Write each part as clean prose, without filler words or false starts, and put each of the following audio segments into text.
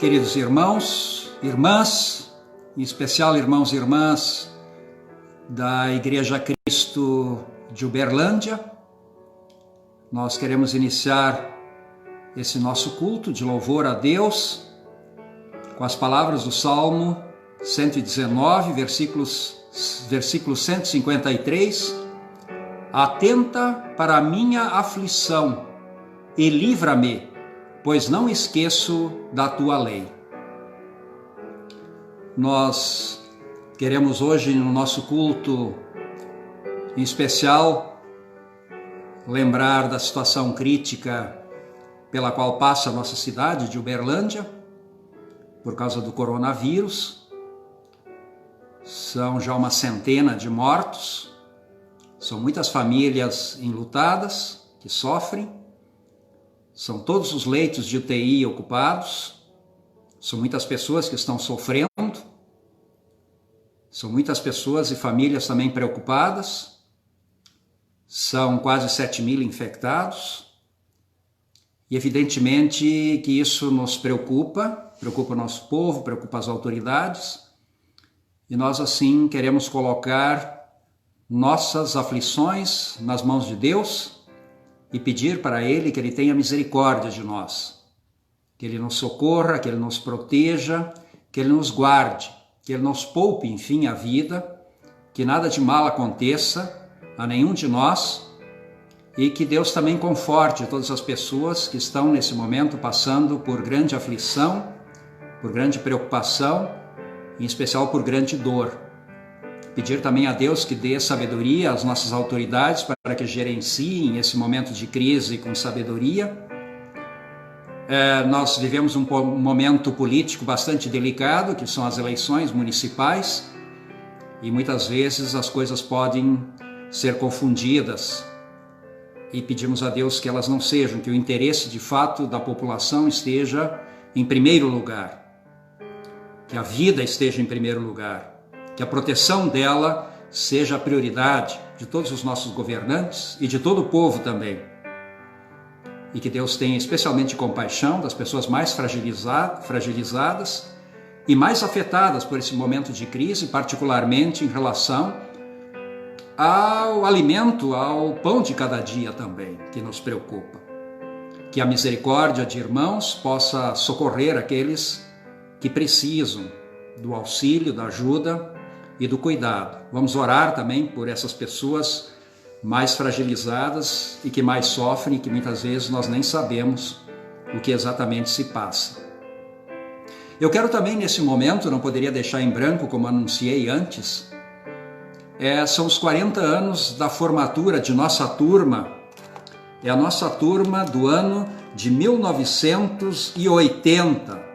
Queridos irmãos, irmãs, em especial irmãos e irmãs da Igreja Cristo de Uberlândia, nós queremos iniciar esse nosso culto de louvor a Deus com as palavras do Salmo 119, versículo 153. Atenta para a minha aflição e livra-me, pois não esqueço da tua lei. Nós queremos hoje no nosso culto, em especial, lembrar da situação crítica pela qual passa a nossa cidade de Uberlândia, por causa do coronavírus. São já uma centena de mortos, são muitas famílias enlutadas que sofrem, são todos os leitos de UTI ocupados, são muitas pessoas que estão sofrendo, são muitas pessoas e famílias também preocupadas, são quase 7.000 infectados, e evidentemente que isso nos preocupa o nosso povo, preocupa as autoridades, e nós assim queremos colocar nossas aflições nas mãos de Deus, e pedir para Ele que Ele tenha misericórdia de nós, que Ele nos socorra, que Ele nos proteja, que Ele nos guarde, que Ele nos poupe, enfim, a vida, que nada de mal aconteça a nenhum de nós e que Deus também conforte todas as pessoas que estão nesse momento passando por grande aflição, por grande preocupação, em especial por grande dor. Pedir também a Deus que dê sabedoria às nossas autoridades para que gerenciem esse momento de crise com sabedoria. Nós vivemos um momento político bastante delicado, que são as eleições municipais, e muitas vezes as coisas podem ser confundidas. E pedimos a Deus que elas não sejam, que o interesse de fato da população esteja em primeiro lugar, que a vida esteja em primeiro lugar, que a proteção dela seja a prioridade de todos os nossos governantes e de todo o povo também. E que Deus tenha especialmente compaixão das pessoas mais fragilizadas e mais afetadas por esse momento de crise, particularmente em relação ao alimento, ao pão de cada dia também, que nos preocupa. Que a misericórdia de irmãos possa socorrer aqueles que precisam do auxílio, da ajuda e do cuidado. Vamos orar também por essas pessoas mais fragilizadas e que mais sofrem, e que muitas vezes nós nem sabemos o que exatamente se passa. Eu quero também nesse momento, não poderia deixar em branco, como anunciei antes, são os 40 anos da formatura de nossa turma. É a nossa turma do ano de 1980,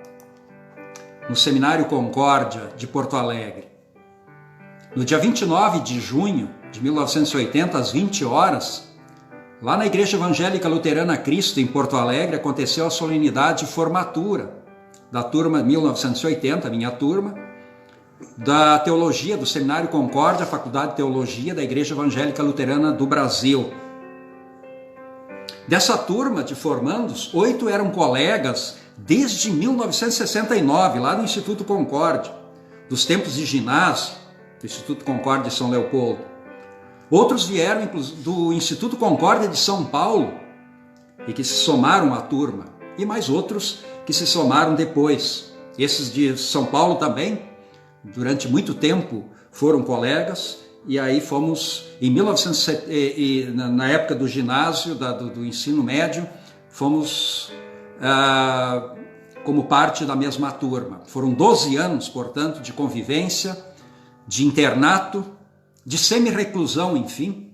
no Seminário Concórdia de Porto Alegre. No dia 29 de junho de 1980, às 20 horas, lá na Igreja Evangélica Luterana Cristo, em Porto Alegre, aconteceu a solenidade de formatura da turma 1980, minha turma, da Teologia, do Seminário Concórdia, Faculdade de Teologia da Igreja Evangélica Luterana do Brasil. Dessa turma de formandos, 8 eram colegas desde 1969, lá no Instituto Concórdia, dos tempos de ginásio, do Instituto Concórdia de São Leopoldo. Outros vieram do Instituto Concórdia de São Paulo e que se somaram à turma, e mais outros que se somaram depois. Esses de São Paulo também, durante muito tempo, foram colegas, e aí fomos, em 1970, na época do ginásio, do ensino médio, fomos como parte da mesma turma. Foram 12 anos, portanto, de convivência, de internato, de semi-reclusão, enfim.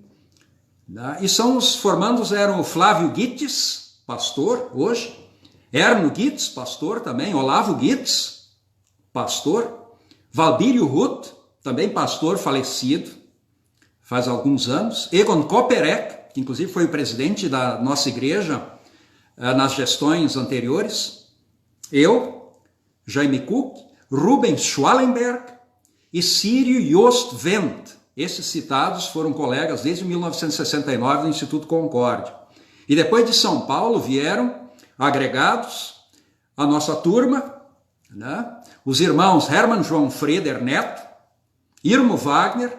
E são os formandos eram o Flávio Guites, pastor, hoje, Erno Guites, pastor também, Olavo Guites, pastor, Valbírio Ruth, também pastor falecido, faz alguns anos, Egon Koperek, que inclusive foi o presidente da nossa igreja nas gestões anteriores, eu, Jaime Cook, Rubens Schwallenberg, e Círio Jost Wendt. Esses citados foram colegas desde 1969 no Instituto Concórdia. E depois de São Paulo vieram agregados a nossa turma, né? Os irmãos Hermann João Freder Neto, Irmo Wagner,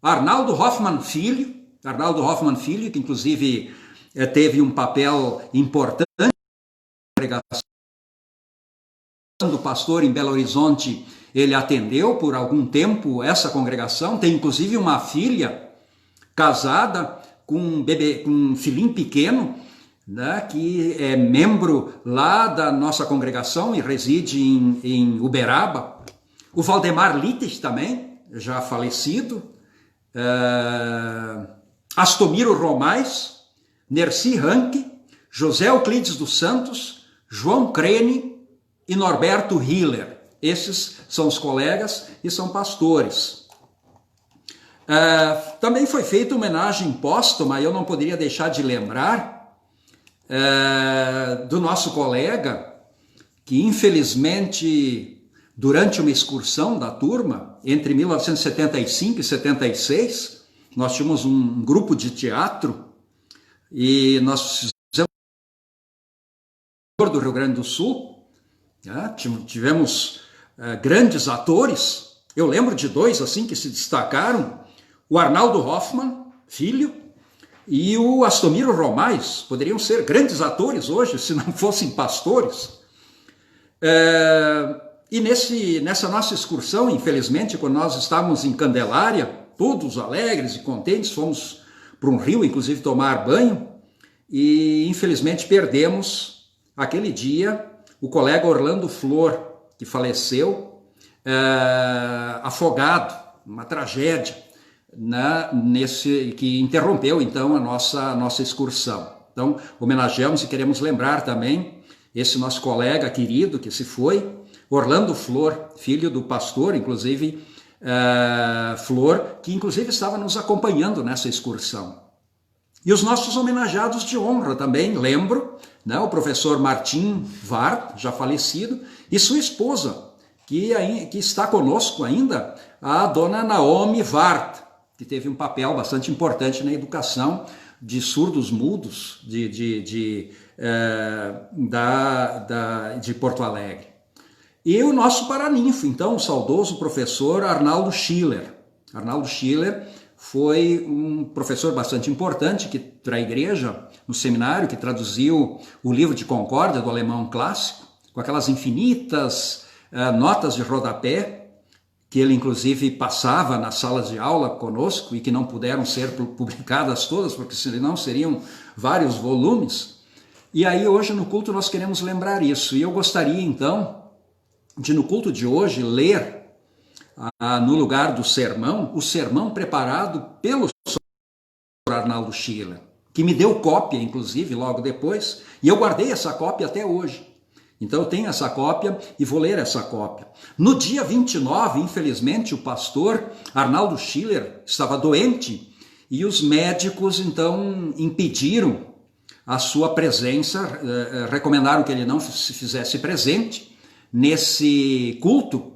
Arnaldo Hoffmann Filho, que inclusive teve um papel importante na pregação do pastor em Belo Horizonte. Ele atendeu por algum tempo essa congregação, tem inclusive uma filha casada com um filhinho pequeno, né, que é membro lá da nossa congregação e reside em Uberaba. O Valdemar Littes também, já falecido, Astomiro Romais, Nerci Ranque, José Euclides dos Santos, João Crene e Norberto Hiller. Esses são os colegas e são pastores. Também foi feita homenagem póstuma, eu não poderia deixar de lembrar, do nosso colega, que infelizmente, durante uma excursão da turma, entre 1975 e 76, nós tínhamos um grupo de teatro e nós fizemos do Rio Grande do Sul, né? Tivemos grandes atores. Eu lembro de dois assim que se destacaram: o Arnaldo Hoffmann Filho e o Astomiro Romais. Poderiam ser grandes atores hoje se não fossem pastores. E nessa nossa excursão, infelizmente, quando nós estávamos em Candelária, todos alegres e contentes, fomos para um rio, inclusive, tomar banho, e infelizmente perdemos aquele dia o colega Orlando Flor, que faleceu afogado, uma tragédia, né, que interrompeu então a nossa excursão. Então homenageamos e queremos lembrar também esse nosso colega querido que se foi, Orlando Flor, filho do pastor, inclusive Flor, que inclusive estava nos acompanhando nessa excursão. E os nossos homenageados de honra também, lembro, né, o professor Martim Vart, já falecido, e sua esposa, que está conosco ainda, a dona Naomi Vart, que teve um papel bastante importante na educação de surdos mudos de Porto Alegre. E o nosso paraninfo, então, o saudoso professor Arnaldo Schiller. Arnaldo Schiller foi um professor bastante importante para a igreja, no seminário, que traduziu o livro de Concórdia do alemão clássico, com aquelas infinitas notas de rodapé, que ele inclusive passava nas salas de aula conosco e que não puderam ser publicadas todas, porque senão seriam vários volumes. E aí hoje no culto nós queremos lembrar isso. E eu gostaria então de, no culto de hoje, ler no lugar do sermão, o sermão preparado pelo Arnaldo Schiller, que me deu cópia, inclusive, logo depois, e eu guardei essa cópia até hoje. Então eu tenho essa cópia e vou ler essa cópia. No dia 29, infelizmente, o pastor Arnaldo Schiller estava doente e os médicos então impediram a sua presença, recomendaram que ele não se fizesse presente nesse culto,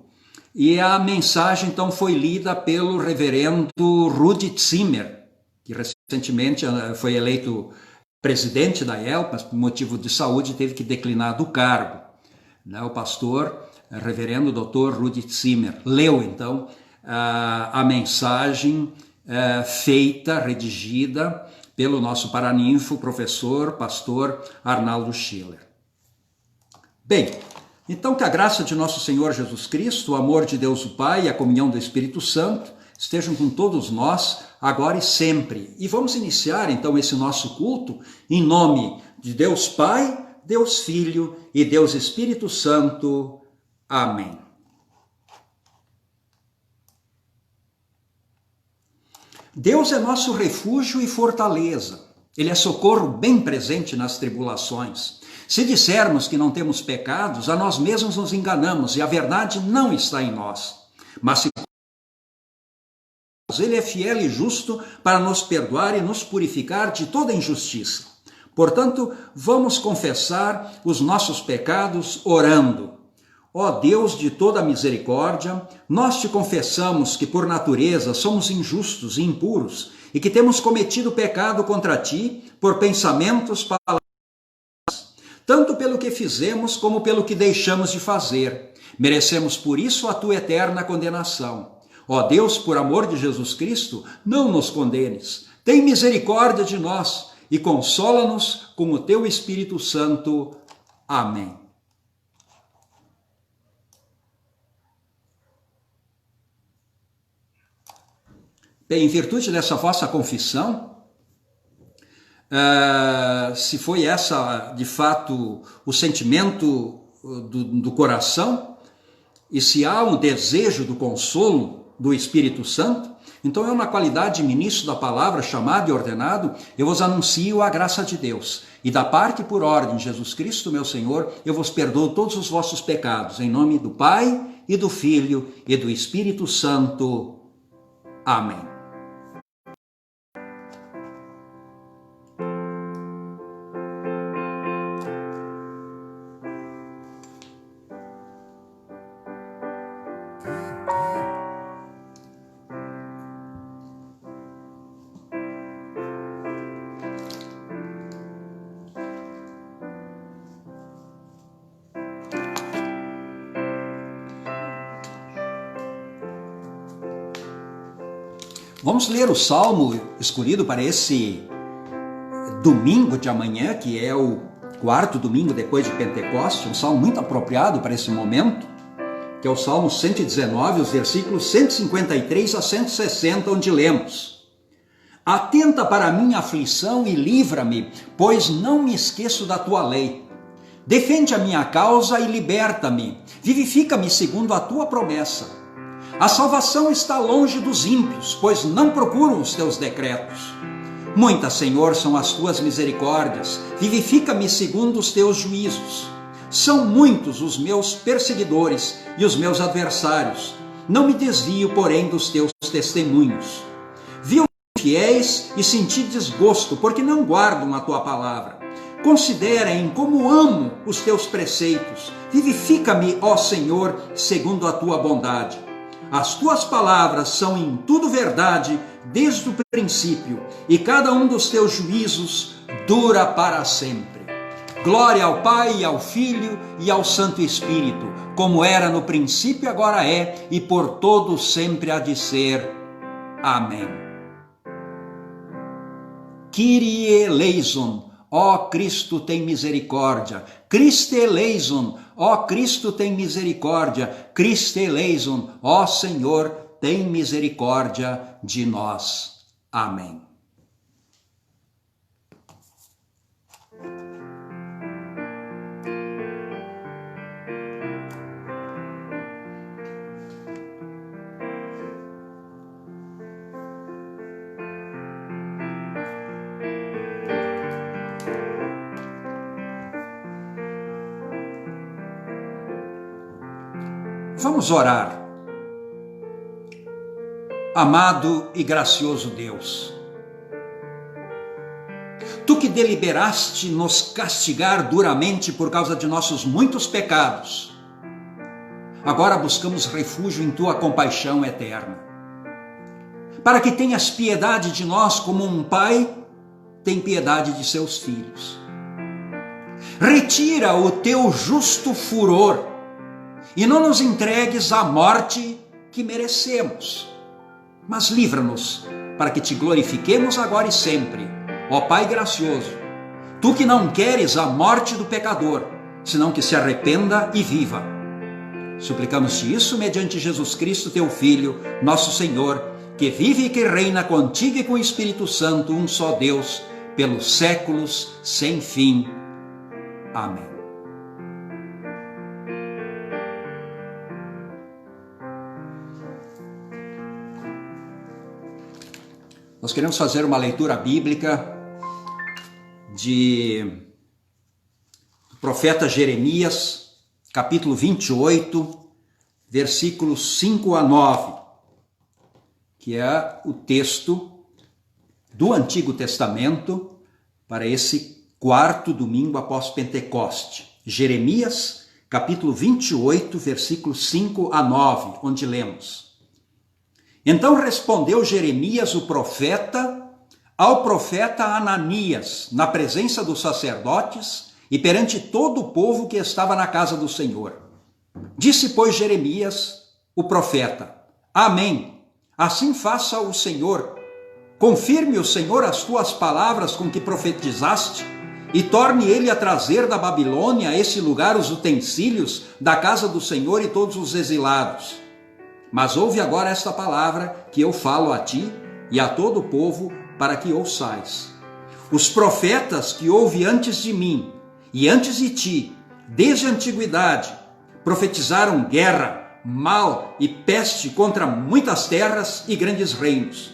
e a mensagem então foi lida pelo reverendo Rudi Zimmer, que recentemente foi eleito presidente da ELP, mas por motivo de saúde teve que declinar do cargo. O pastor, reverendo Dr. Rudi Zimmer, leu então a mensagem feita, redigida pelo nosso paraninfo, professor, pastor Arnaldo Schiller. Bem, então que a graça de nosso Senhor Jesus Cristo, o amor de Deus o Pai e a comunhão do Espírito Santo estejam com todos nós, agora e sempre. E vamos iniciar então esse nosso culto em nome de Deus Pai, Deus Filho e Deus Espírito Santo. Amém. Deus é nosso refúgio e fortaleza. Ele é socorro bem presente nas tribulações. Se dissermos que não temos pecados, a nós mesmos nos enganamos e a verdade não está em nós. Mas se Ele é fiel e justo para nos perdoar e nos purificar de toda injustiça. Portanto, vamos confessar os nossos pecados orando. Ó Deus de toda misericórdia, nós te confessamos que por natureza somos injustos e impuros e que temos cometido pecado contra ti por pensamentos, palavras, tanto tanto pelo que fizemos como pelo que deixamos de fazer. Merecemos por isso a tua eterna condenação. Ó Deus, por amor de Jesus Cristo, não nos condenes. Tem misericórdia de nós e consola-nos com o teu Espírito Santo. Amém. Bem, em virtude dessa vossa confissão, se foi essa, de fato, o sentimento do coração, e se há um desejo do consolo do Espírito Santo, então eu, na qualidade de ministro da palavra, chamado e ordenado, eu vos anuncio a graça de Deus. E da parte e por ordem de Jesus Cristo, meu Senhor, eu vos perdoo todos os vossos pecados, em nome do Pai, e do Filho, e do Espírito Santo. Amém. Vamos ler o salmo escolhido para esse domingo de amanhã, que é o quarto domingo depois de Pentecostes, um salmo muito apropriado para esse momento, que é o Salmo 119, os versículos 153 a 160, onde lemos: Atenta para a minha aflição e livra-me, pois não me esqueço da tua lei. Defende a minha causa e liberta-me, vivifica-me segundo a tua promessa. A salvação está longe dos ímpios, pois não procuram os teus decretos. Muitas, Senhor, são as tuas misericórdias, vivifica-me segundo os teus juízos. São muitos os meus perseguidores e os meus adversários. Não me desvio, porém, dos teus testemunhos. Vi-os fiéis e senti desgosto, porque não guardam a tua palavra. Considerem como amo os teus preceitos. Vivifica-me, ó Senhor, segundo a tua bondade. As tuas palavras são em tudo verdade desde o princípio, e cada um dos teus juízos dura para sempre. Glória ao Pai, e ao Filho e ao Santo Espírito, como era no princípio, agora é, e por todo sempre há de ser. Amém. Kyrie eleison, ó Cristo, tem misericórdia. Christe eleison, ó Cristo, tem misericórdia. Christe eleison, ó Senhor, tem misericórdia de nós. Amém. Vamos orar. Amado e gracioso Deus, Tu que deliberaste nos castigar duramente por causa de nossos muitos pecados, agora buscamos refúgio em Tua compaixão eterna, para que tenhas piedade de nós como um pai tem piedade de seus filhos. Retira o Teu justo furor e não nos entregues à morte que merecemos, mas livra-nos para que Te glorifiquemos agora e sempre, ó Pai gracioso, Tu que não queres a morte do pecador, senão que se arrependa e viva. Suplicamos-Te isso mediante Jesus Cristo, Teu Filho, nosso Senhor, que vive e que reina contigo e com o Espírito Santo, um só Deus, pelos séculos sem fim. Amém. Nós queremos fazer uma leitura bíblica do profeta Jeremias, capítulo 28, versículos 5 a 9, que é o texto do Antigo Testamento para esse quarto domingo após Pentecoste. Jeremias, capítulo 28, versículos 5 a 9, onde lemos: Então respondeu Jeremias, o profeta, ao profeta Ananias, na presença dos sacerdotes, e perante todo o povo que estava na casa do Senhor. Disse, pois, Jeremias, o profeta: Amém. Assim faça o Senhor. Confirme o Senhor as tuas palavras com que profetizaste, e torne ele a trazer da Babilônia a esse lugar os utensílios da casa do Senhor e todos os exilados. Mas ouve agora esta palavra que eu falo a ti e a todo o povo, para que ouçais. Os profetas que houve antes de mim e antes de ti, desde a antiguidade, profetizaram guerra, mal e peste contra muitas terras e grandes reinos.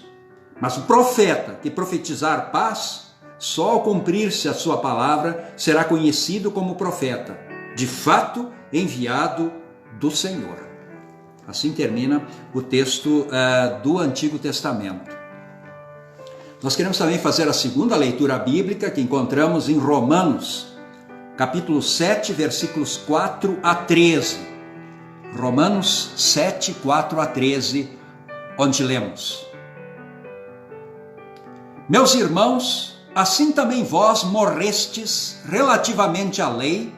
Mas o profeta que profetizar paz, só ao cumprir-se a sua palavra, será conhecido como profeta, de fato enviado do Senhor. Assim termina o texto do Antigo Testamento. Nós queremos também fazer a segunda leitura bíblica que encontramos em Romanos, capítulo 7, versículos 4 a 13. Romanos 7, 4 a 13, onde lemos: Meus irmãos, assim também vós morrestes relativamente à lei,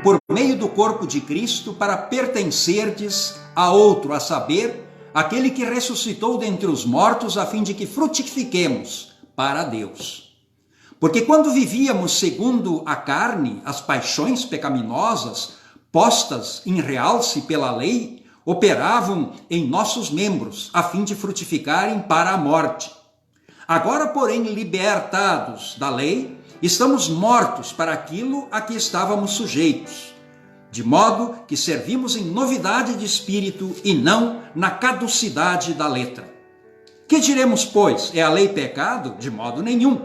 por meio do corpo de Cristo, para pertencerdes a outro, a saber, aquele que ressuscitou dentre os mortos, a fim de que frutifiquemos para Deus. Porque quando vivíamos segundo a carne, as paixões pecaminosas, postas em realce pela lei, operavam em nossos membros, a fim de frutificarem para a morte. Agora, porém, libertados da lei, estamos mortos para aquilo a que estávamos sujeitos, de modo que servimos em novidade de espírito e não na caducidade da letra. Que diremos, pois? É a lei pecado? De modo nenhum.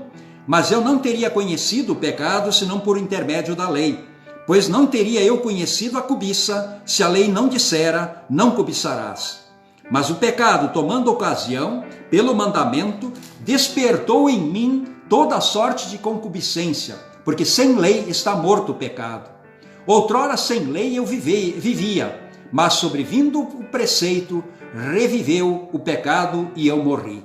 Mas eu não teria conhecido o pecado senão por intermédio da lei, pois não teria eu conhecido a cobiça se a lei não dissera, não cobiçarás. Mas o pecado, tomando ocasião, pelo mandamento, despertou em mim toda sorte de concupiscência, porque sem lei está morto o pecado. Outrora sem lei eu vivia, mas sobrevindo o preceito, reviveu o pecado e eu morri.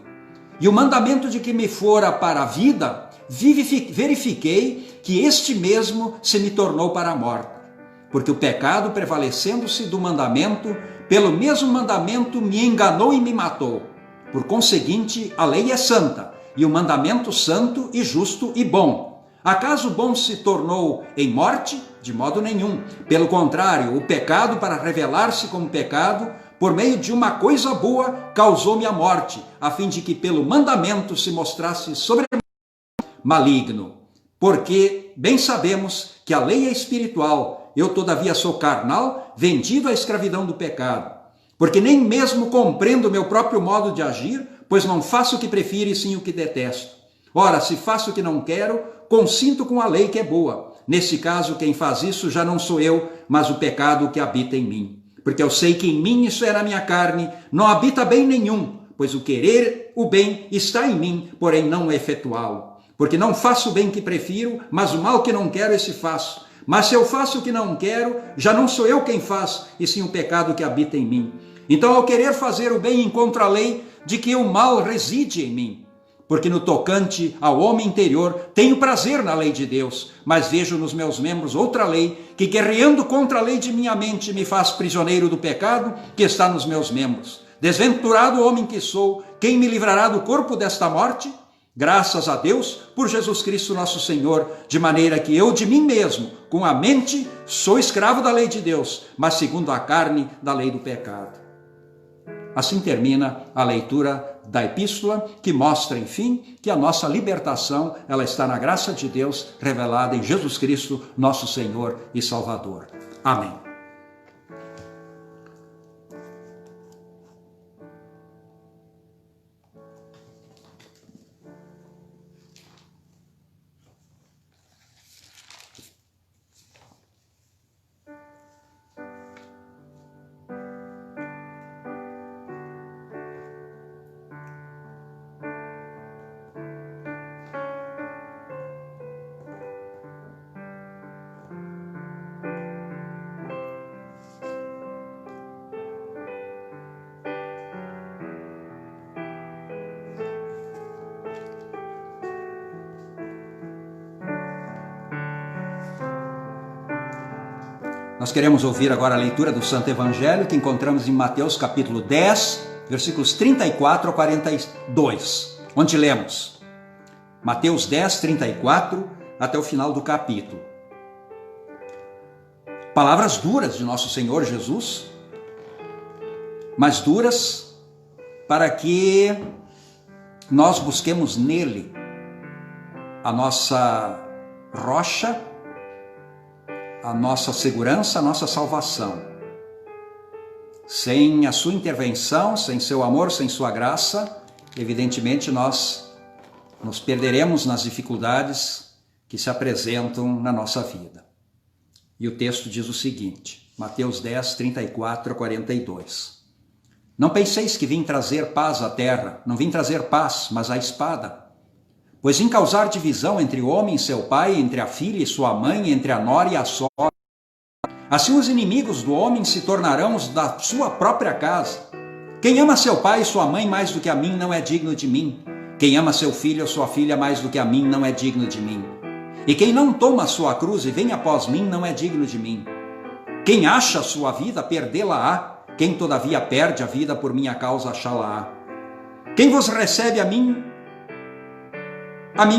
E o mandamento de que me fora para a vida, verifiquei que este mesmo se me tornou para a morte. Porque o pecado, prevalecendo-se do mandamento, pelo mesmo mandamento me enganou e me matou. Por conseguinte, a lei é santa, e o mandamento santo e justo e bom. Acaso o bom se tornou em morte? De modo nenhum. Pelo contrário, o pecado, para revelar-se como pecado, por meio de uma coisa boa, causou-me a morte, a fim de que pelo mandamento se mostrasse sobre maligno. Porque bem sabemos que a lei é espiritual, eu todavia sou carnal, vendido à escravidão do pecado. Porque nem mesmo compreendo o meu próprio modo de agir, pois não faço o que prefiro e sim o que detesto. Ora, se faço o que não quero, consinto com a lei que é boa. Nesse caso, quem faz isso já não sou eu, mas o pecado que habita em mim. Porque eu sei que em mim, isso é na minha carne, não habita bem nenhum, pois o querer o bem está em mim, porém não efetuá-lo. Porque não faço o bem que prefiro, mas o mal que não quero, esse faço. Mas se eu faço o que não quero, já não sou eu quem faz, e sim o pecado que habita em mim. Então, ao querer fazer o bem, encontro a lei de que o mal reside em mim. Porque no tocante ao homem interior, tenho prazer na lei de Deus, mas vejo nos meus membros outra lei, que guerreando contra a lei de minha mente, me faz prisioneiro do pecado que está nos meus membros. Desventurado homem que sou, quem me livrará do corpo desta morte? Graças a Deus, por Jesus Cristo nosso Senhor, de maneira que eu de mim mesmo, com a mente, sou escravo da lei de Deus, mas segundo a carne, da lei do pecado. Assim termina a leitura da epístola, que mostra, enfim, que a nossa libertação, ela está na graça de Deus, revelada em Jesus Cristo, nosso Senhor e Salvador. Amém. Nós queremos ouvir agora a leitura do Santo Evangelho que encontramos em Mateus capítulo 10, versículos 34 a 42, onde lemos Mateus 10, 34 até o final do capítulo. Palavras duras de nosso Senhor Jesus, mas duras para que nós busquemos nele a nossa rocha, a nossa segurança, a nossa salvação. Sem a sua intervenção, sem seu amor, sem sua graça, evidentemente nós nos perderemos nas dificuldades que se apresentam na nossa vida. E o texto diz o seguinte, Mateus 10, 34 a 42. Não penseis que vim trazer paz à terra, não vim trazer paz, mas a espada. Pois em causar divisão entre o homem e seu pai, entre a filha e sua mãe, entre a nora e a sogra, assim os inimigos do homem se tornarão os da sua própria casa. Quem ama seu pai e sua mãe mais do que a mim não é digno de mim. Quem ama seu filho ou sua filha mais do que a mim não é digno de mim. E quem não toma a sua cruz e vem após mim não é digno de mim. Quem acha a sua vida, perdê-la-á. Quem todavia perde a vida por minha causa, achá-la-á. Quem vos recebe a mim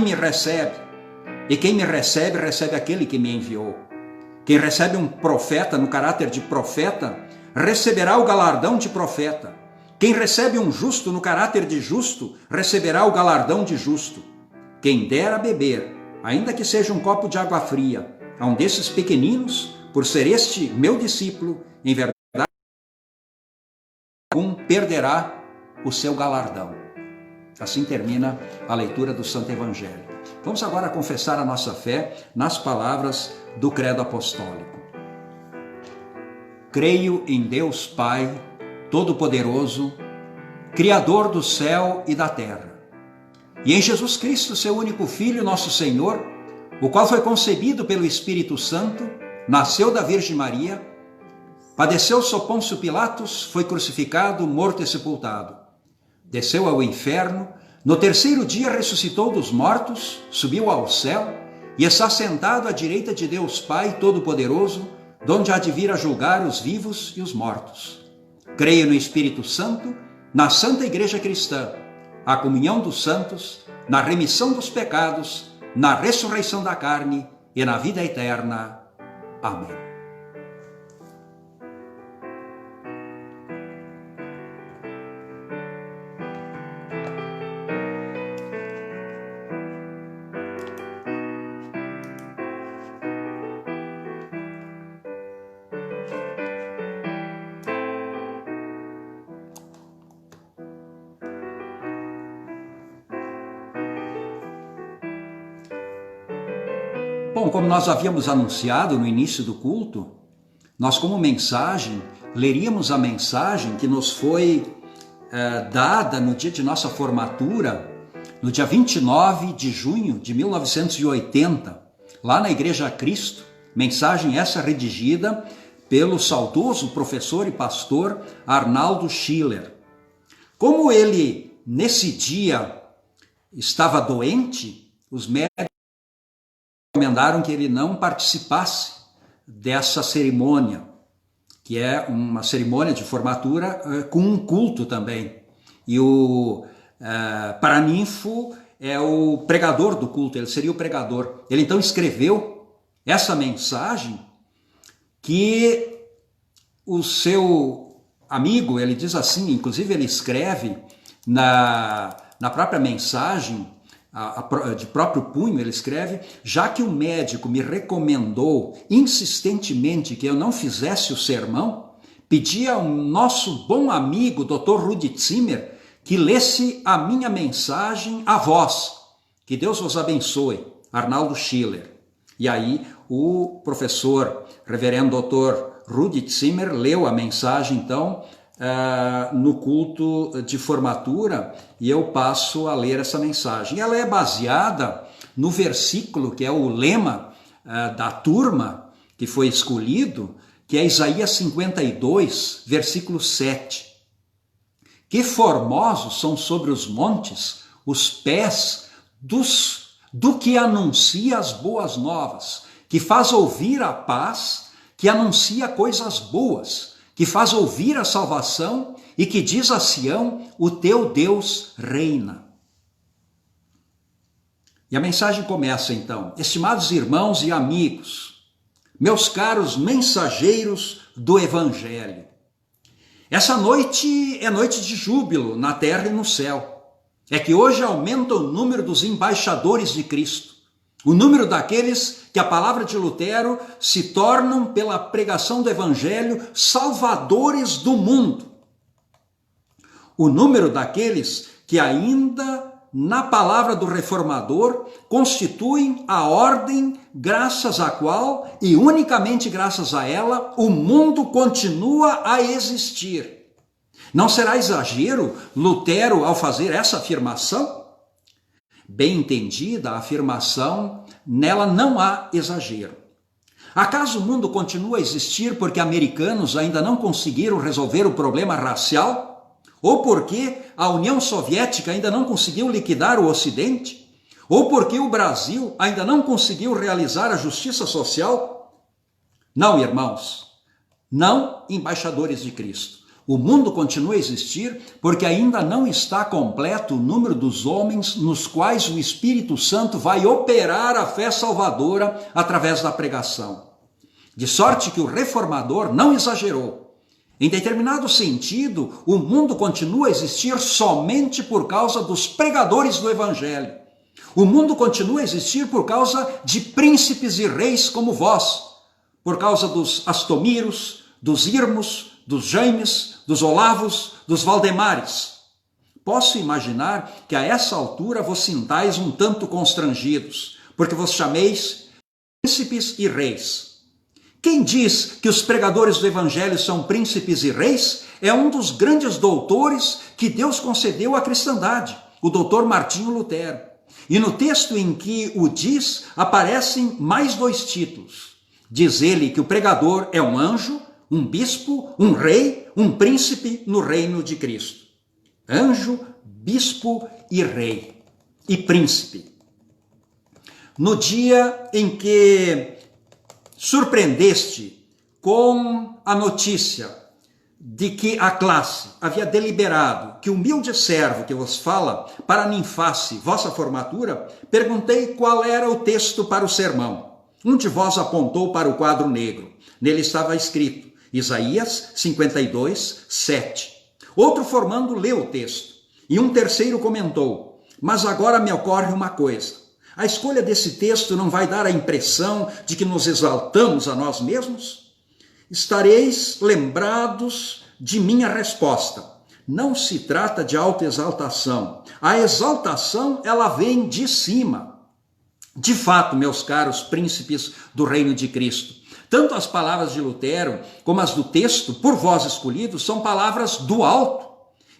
me recebe. E quem me recebe, recebe aquele que me enviou. Quem recebe um profeta no caráter de profeta, receberá o galardão de profeta. Quem recebe um justo no caráter de justo, receberá o galardão de justo. Quem der a beber, ainda que seja um copo de água fria, a um desses pequeninos, por ser este meu discípulo, em verdade, perderá o seu galardão. Assim termina a leitura do Santo Evangelho. Vamos agora confessar a nossa fé nas palavras do Credo Apostólico. Creio em Deus Pai, Todo-Poderoso, Criador do céu e da terra, e em Jesus Cristo, seu único Filho, nosso Senhor, o qual foi concebido pelo Espírito Santo, nasceu da Virgem Maria, padeceu sob Pôncio Pilatos, foi crucificado, morto e sepultado. Desceu ao inferno, no terceiro dia ressuscitou dos mortos, subiu ao céu e está sentado à direita de Deus Pai Todo-Poderoso, donde há de vir a julgar os vivos e os mortos. Creio no Espírito Santo, na Santa Igreja Cristã, a comunhão dos santos, na remissão dos pecados, na ressurreição da carne e na vida eterna. Amém. Bom, como nós havíamos anunciado no início do culto, nós como mensagem, leríamos a mensagem que nos foi dada no dia de nossa formatura, no dia 29 de junho de 1980, lá na Igreja Cristo, mensagem essa redigida pelo saudoso professor e pastor Arnaldo Schiller. Como ele, nesse dia, estava doente, os médicos recomendaram que ele não participasse dessa cerimônia, que é uma cerimônia de formatura com um culto também. E o paraninfo é o pregador do culto, ele seria o pregador. Ele então escreveu essa mensagem que o seu amigo, ele diz assim, inclusive ele escreve na própria mensagem, de próprio punho, ele escreve: já que o médico me recomendou insistentemente que eu não fizesse o sermão, pedi ao nosso bom amigo, Dr. Rudi Zimmer, que lesse a minha mensagem a vós. Que Deus vos abençoe. Arnaldo Schiller. E aí o professor, reverendo Dr. Rudi Zimmer, leu a mensagem, então, no culto de formatura, e eu passo a ler essa mensagem. Ela é baseada no versículo que é o lema da turma que foi escolhido, que é Isaías 52, versículo 7. Que formosos são sobre os montes os pés do que anuncia as boas novas, que faz ouvir a paz, que anuncia coisas boas, que faz ouvir a salvação e que diz a Sião: o teu Deus reina. E a mensagem começa então: estimados irmãos e amigos, meus caros mensageiros do Evangelho. Essa noite é noite de júbilo na terra e no céu. É que hoje aumenta o número dos embaixadores de Cristo, o número daqueles que a palavra de Lutero se tornam, pela pregação do Evangelho, salvadores do mundo. O número daqueles que ainda, na palavra do Reformador, constituem a ordem graças à qual, e unicamente graças a ela, o mundo continua a existir. Não será exagero Lutero ao fazer essa afirmação? Bem entendida a afirmação, nela não há exagero. Acaso o mundo continua a existir porque americanos ainda não conseguiram resolver o problema racial? Ou porque a União Soviética ainda não conseguiu liquidar o Ocidente? Ou porque o Brasil ainda não conseguiu realizar a justiça social? Não, irmãos, não, embaixadores de Cristo. O mundo continua a existir porque ainda não está completo o número dos homens nos quais o Espírito Santo vai operar a fé salvadora através da pregação. De sorte que o Reformador não exagerou. Em determinado sentido, o mundo continua a existir somente por causa dos pregadores do Evangelho. O mundo continua a existir por causa de príncipes e reis como vós, por causa dos Astomiros, dos Irmos, dos Jaimes, dos Olavos, dos Valdemares. Posso imaginar que a essa altura vos sintais um tanto constrangidos, porque vos chameis príncipes e reis. Quem diz que os pregadores do Evangelho são príncipes e reis é um dos grandes doutores que Deus concedeu à cristandade, o doutor Martinho Lutero. E no texto em que o diz, aparecem mais 2 títulos. Diz ele que o pregador é um anjo, um bispo, um rei, um príncipe no reino de Cristo. Anjo, bispo e rei. E príncipe. No dia em que surpreendeste com a notícia de que a classe havia deliberado que o humilde servo que vos fala para ninfasse vossa formatura, perguntei qual era o texto para o sermão. Um de vós apontou para o quadro negro. Nele estava escrito Isaías 52, 7. Outro formando leu o texto. E um terceiro comentou: mas agora me ocorre uma coisa. A escolha desse texto não vai dar a impressão de que nos exaltamos a nós mesmos? Estareis lembrados de minha resposta. Não se trata de autoexaltação. A exaltação, ela vem de cima. De fato, meus caros príncipes do reino de Cristo, tanto as palavras de Lutero como as do texto, por vós escolhidos, são palavras do alto.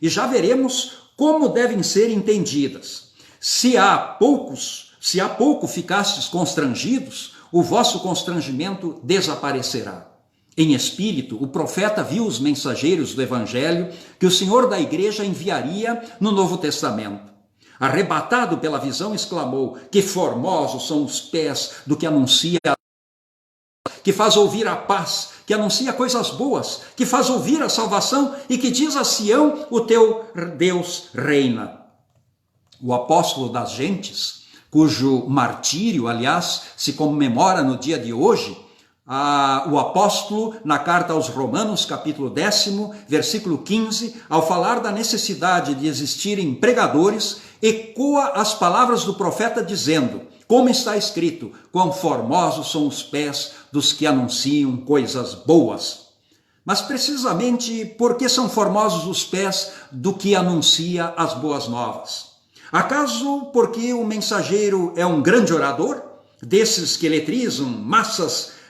E já veremos como devem ser entendidas. Se há pouco ficastes constrangidos, o vosso constrangimento desaparecerá. Em espírito, o profeta viu os mensageiros do Evangelho que o Senhor da Igreja enviaria no Novo Testamento. Arrebatado pela visão, exclamou: que formosos são os pés do que anuncia, que faz ouvir a paz, que anuncia coisas boas, que faz ouvir a salvação e que diz a Sião: o teu Deus reina. O apóstolo das gentes, cujo martírio, aliás, se comemora no dia de hoje, o apóstolo, na carta aos Romanos, capítulo 10, versículo 15, ao falar da necessidade de existirem pregadores, ecoa as palavras do profeta dizendo, como está escrito: quão formosos são os pés dos que anunciam coisas boas. Mas precisamente porque são formosos os pés do que anuncia as boas novas? Acaso porque o mensageiro é um grande orador, desses que eletrizam massas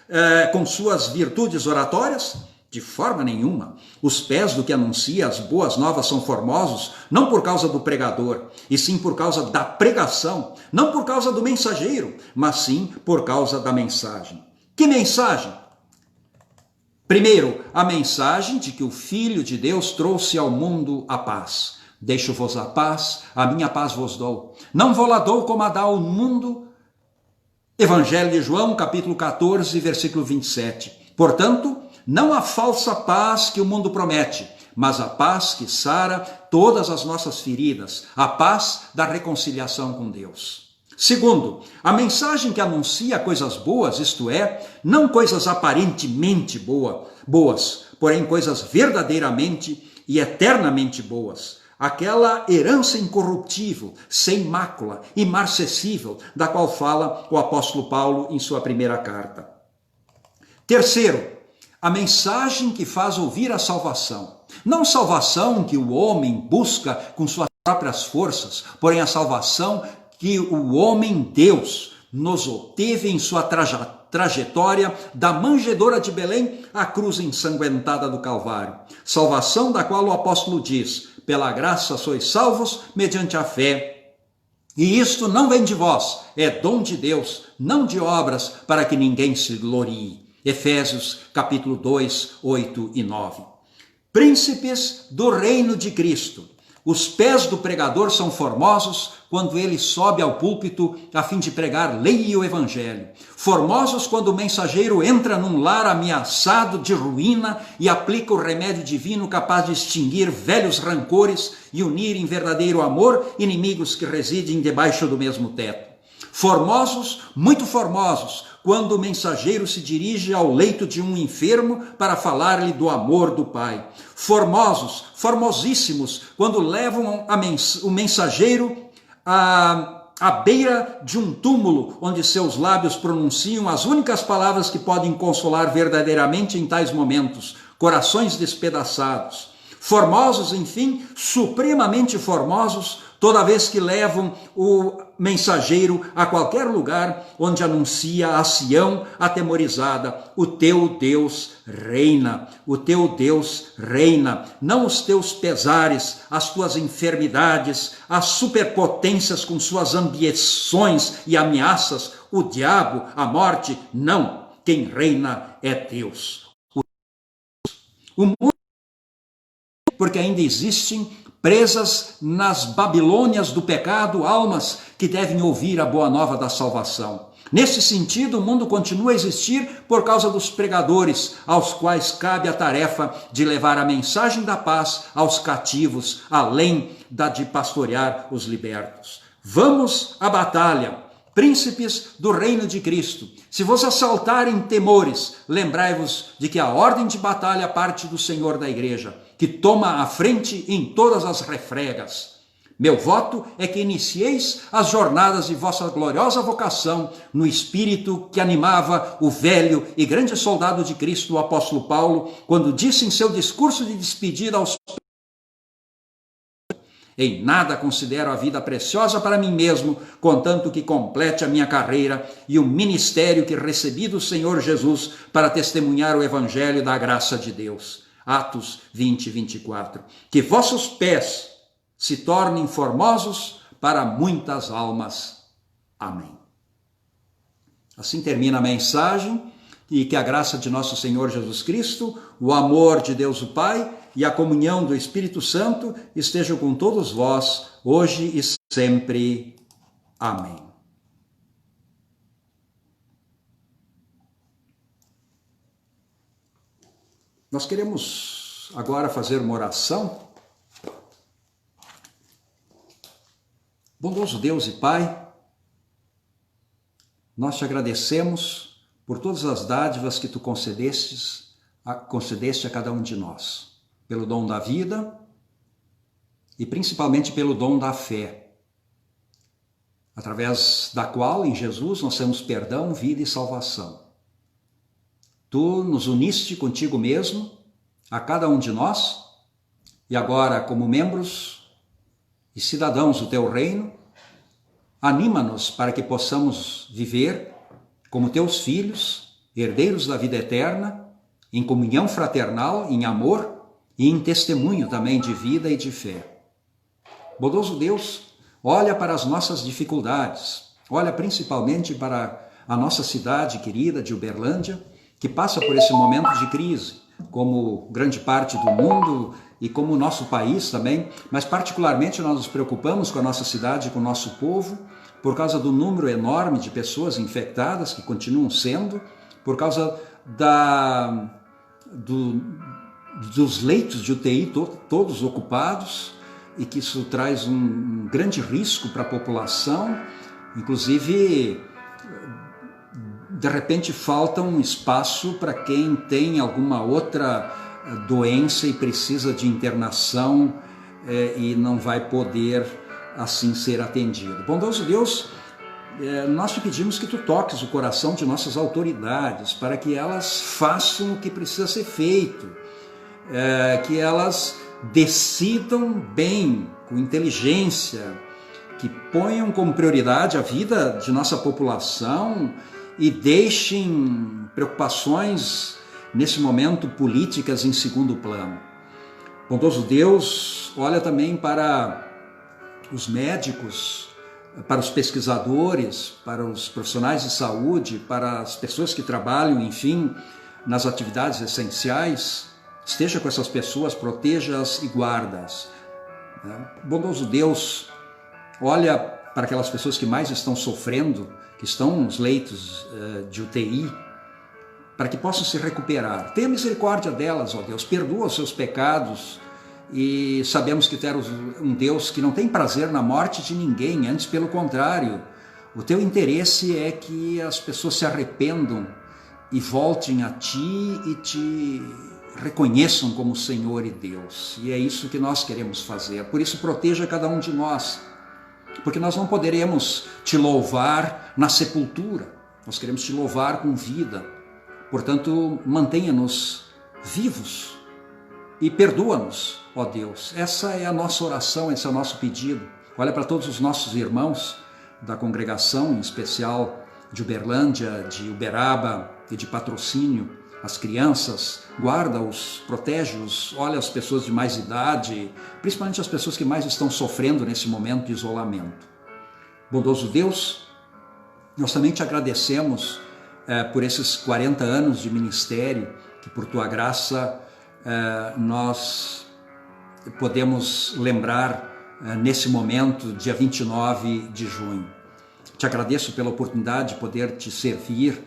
com suas virtudes oratórias? De forma nenhuma. Os pés do que anuncia as boas novas são formosos, não por causa do pregador, e sim por causa da pregação, não por causa do mensageiro, mas sim por causa da mensagem. Que mensagem? Primeiro, a mensagem de que o Filho de Deus trouxe ao mundo a paz. Deixo-vos a paz, a minha paz vos dou. Não vou lá dou como a dá o mundo. Evangelho de João, capítulo 14, versículo 27. Portanto, não a falsa paz que o mundo promete, mas a paz que sara todas as nossas feridas, a paz da reconciliação com Deus. Segundo, a mensagem que anuncia coisas boas, isto é, não coisas aparentemente boas, porém coisas verdadeiramente e eternamente boas. Aquela herança incorruptível, sem mácula, imarcessível, da qual fala o apóstolo Paulo em sua primeira carta. Terceiro, a mensagem que faz ouvir a salvação. Não salvação que o homem busca com suas próprias forças, porém a salvação que o homem Deus nos obteve em sua trajetória da manjedoura de Belém à cruz ensanguentada do Calvário. Salvação da qual o apóstolo diz: pela graça sois salvos mediante a fé. E isto não vem de vós, é dom de Deus, não de obras, para que ninguém se glorie. Efésios capítulo 2, 8 e 9. Príncipes do reino de Cristo. Os pés do pregador são formosos quando ele sobe ao púlpito a fim de pregar lei e o evangelho. Formosos quando o mensageiro entra num lar ameaçado de ruína e aplica o remédio divino capaz de extinguir velhos rancores e unir em verdadeiro amor inimigos que residem debaixo do mesmo teto. Formosos, muito formosos, quando o mensageiro se dirige ao leito de um enfermo para falar-lhe do amor do Pai. Formosos, formosíssimos, quando levam o mensageiro à beira de um túmulo, onde seus lábios pronunciam as únicas palavras que podem consolar verdadeiramente em tais momentos: corações despedaçados. Formosos, enfim, supremamente formosos, toda vez que levam o mensageiro a qualquer lugar onde anuncia a Sião atemorizada: o teu Deus reina, o teu Deus reina. Não os teus pesares, as tuas enfermidades, as superpotências com suas ambições e ameaças, o diabo, a morte, não. Quem reina é Deus. O mundo, porque ainda existem presas nas Babilônias do pecado, almas que devem ouvir a boa nova da salvação. Nesse sentido, o mundo continua a existir por causa dos pregadores, aos quais cabe a tarefa de levar a mensagem da paz aos cativos, além da de pastorear os libertos. Vamos à batalha, príncipes do reino de Cristo. Se vos assaltarem temores, lembrai-vos de que a ordem de batalha parte do Senhor da igreja, que toma a frente em todas as refregas. Meu voto é que inicieis as jornadas de vossa gloriosa vocação no espírito que animava o velho e grande soldado de Cristo, o apóstolo Paulo, quando disse em seu discurso de despedida aos: em nada considero a vida preciosa para mim mesmo, contanto que complete a minha carreira e o ministério que recebi do Senhor Jesus para testemunhar o evangelho da graça de Deus. Atos 20, 24. Que vossos pés se tornem formosos para muitas almas. Amém. Assim termina a mensagem, e que a graça de nosso Senhor Jesus Cristo, o amor de Deus o Pai e a comunhão do Espírito Santo estejam com todos vós, hoje e sempre. Amém. Nós queremos agora fazer uma oração. Bondoso Deus e Pai, nós te agradecemos por todas as dádivas que tu concedeste a cada um de nós, pelo dom da vida e principalmente pelo dom da fé, através da qual em Jesus nós temos perdão, vida e salvação. Tu nos uniste contigo mesmo, a cada um de nós, e agora, como membros e cidadãos do teu reino, anima-nos para que possamos viver como teus filhos, herdeiros da vida eterna, em comunhão fraternal, em amor e em testemunho também de vida e de fé. Bondoso Deus, olha para as nossas dificuldades, olha principalmente para a nossa cidade querida de Uberlândia, que passa por esse momento de crise, como grande parte do mundo e como o nosso país também, mas particularmente nós nos preocupamos com a nossa cidade e com o nosso povo, por causa do número enorme de pessoas infectadas, que continuam sendo, por causa dos leitos de UTI todos ocupados, e que isso traz um grande risco para a população. Inclusive, de repente falta um espaço para quem tem alguma outra doença e precisa de internação e não vai poder assim ser atendido. Bondoso Deus, nós te pedimos que tu toques o coração de nossas autoridades para que elas façam o que precisa ser feito, que elas decidam bem, com inteligência, que ponham como prioridade a vida de nossa população e deixem preocupações, nesse momento, políticas em segundo plano. Bondoso Deus, olha também para os médicos, para os pesquisadores, para os profissionais de saúde, para as pessoas que trabalham, enfim, nas atividades essenciais. Esteja com essas pessoas, proteja-as e guarda-as. Bondoso Deus, olha para aquelas pessoas que mais estão sofrendo, que estão nos leitos de UTI, para que possam se recuperar. Tenha misericórdia delas, ó Deus, perdoa os seus pecados, e sabemos que tu és um Deus que não tem prazer na morte de ninguém, antes pelo contrário, o teu interesse é que as pessoas se arrependam e voltem a ti e te reconheçam como Senhor e Deus, e é isso que nós queremos fazer. Por isso proteja cada um de nós, porque nós não poderemos te louvar na sepultura, nós queremos te louvar com vida. Portanto, mantenha-nos vivos e perdoa-nos, ó Deus. Essa é a nossa oração, esse é o nosso pedido. Olha para todos os nossos irmãos da congregação, em especial de Uberlândia, de Uberaba e de Patrocínio, as crianças, guarda-os, protege-os, olha as pessoas de mais idade, principalmente as pessoas que mais estão sofrendo nesse momento de isolamento. Bondoso Deus, nós também te agradecemos por esses 40 anos de ministério, que por tua graça nós podemos lembrar nesse momento, dia 29 de junho. Te agradeço pela oportunidade de poder te servir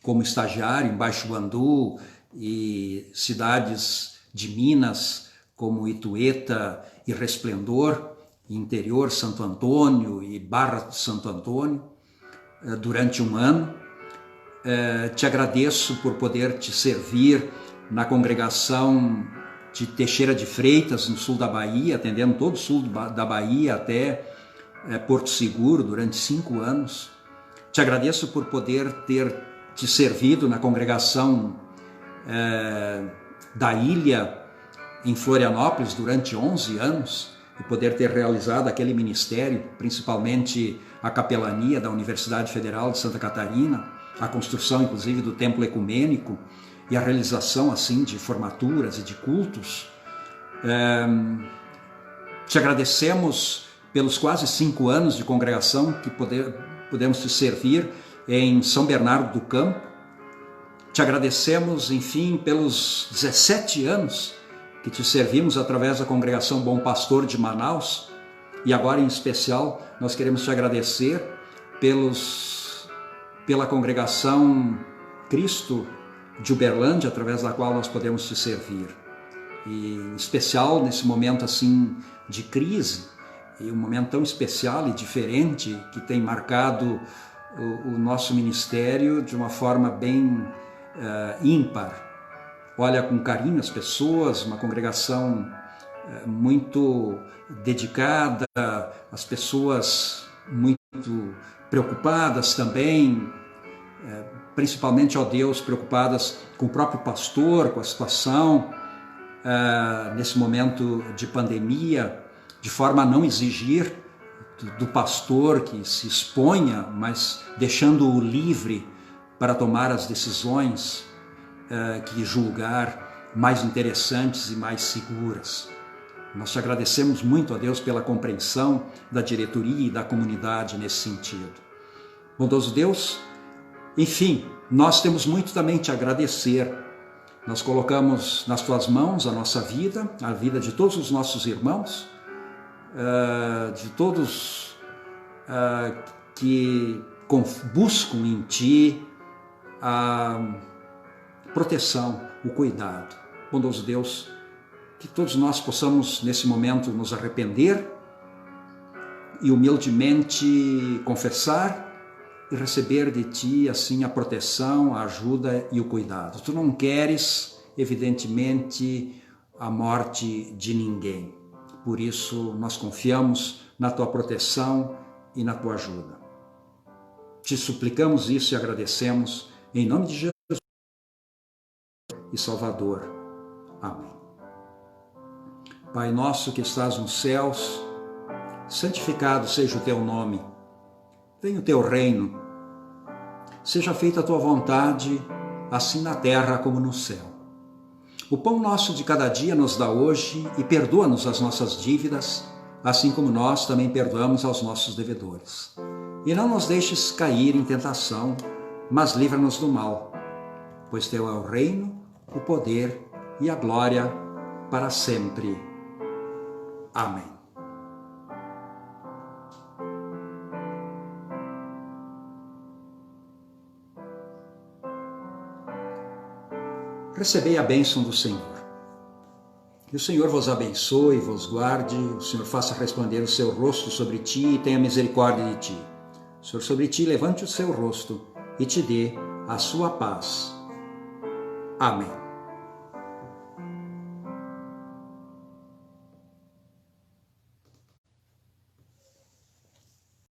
como estagiário em Baixo Guandu e cidades de Minas como Itueta e Resplendor, interior Santo Antônio e Barra de Santo Antônio, durante um ano. Te agradeço por poder te servir na congregação de Teixeira de Freitas, no sul da Bahia, atendendo todo o sul da Bahia até Porto Seguro durante 5 anos. Te agradeço por poder ter te servido na congregação da Ilha, em Florianópolis, durante 11 anos, e poder ter realizado aquele ministério, principalmente a capelania da Universidade Federal de Santa Catarina, a construção, inclusive, do Templo Ecumênico e a realização, assim, de formaturas e de cultos. Te agradecemos pelos quase 5 anos de congregação que podemos te servir em São Bernardo do Campo. Te agradecemos, enfim, pelos 17 anos que te servimos através da congregação Bom Pastor de Manaus, e agora em especial nós queremos te agradecer pela congregação Cristo de Uberlândia, através da qual nós podemos te servir. E em especial nesse momento assim de crise, e um momento tão especial e diferente que tem marcado o nosso ministério de uma forma bem ímpar. Olha com carinho as pessoas, uma congregação muito dedicada, as pessoas muito preocupadas também, principalmente, ó Deus, preocupadas com o próprio pastor, com a situação nesse momento de pandemia, de forma a não exigir do pastor que se exponha, mas deixando-o livre para tomar as decisões que julgar mais interessantes e mais seguras. Nós te agradecemos muito, a Deus, pela compreensão da diretoria e da comunidade nesse sentido. Bondoso Deus, enfim, nós temos muito também te agradecer. Nós colocamos nas tuas mãos a nossa vida, a vida de todos os nossos irmãos, de todos que buscam em ti a proteção, o cuidado. Bondoso Deus, que todos nós possamos nesse momento nos arrepender e humildemente confessar e receber de Ti assim a proteção, a ajuda e o cuidado. Tu não queres, evidentemente, a morte de ninguém. Por isso nós confiamos na Tua proteção e na Tua ajuda. Te suplicamos isso e agradecemos em nome de Jesus e Salvador. Amém. Pai nosso que estás nos céus, santificado seja o Teu nome. Venha o Teu reino. Seja feita a Tua vontade, assim na terra como no céu. O pão nosso de cada dia nos dá hoje e perdoa-nos as nossas dívidas, assim como nós também perdoamos aos nossos devedores. E não nos deixes cair em tentação, mas livra-nos do mal, pois Teu é o reino, o poder e a glória para sempre. Amém. Recebei a bênção do Senhor. Que o Senhor vos abençoe, vos guarde, o Senhor faça resplandecer o seu rosto sobre ti e tenha misericórdia de ti. O Senhor sobre ti levante o seu rosto e te dê a sua paz. Amém.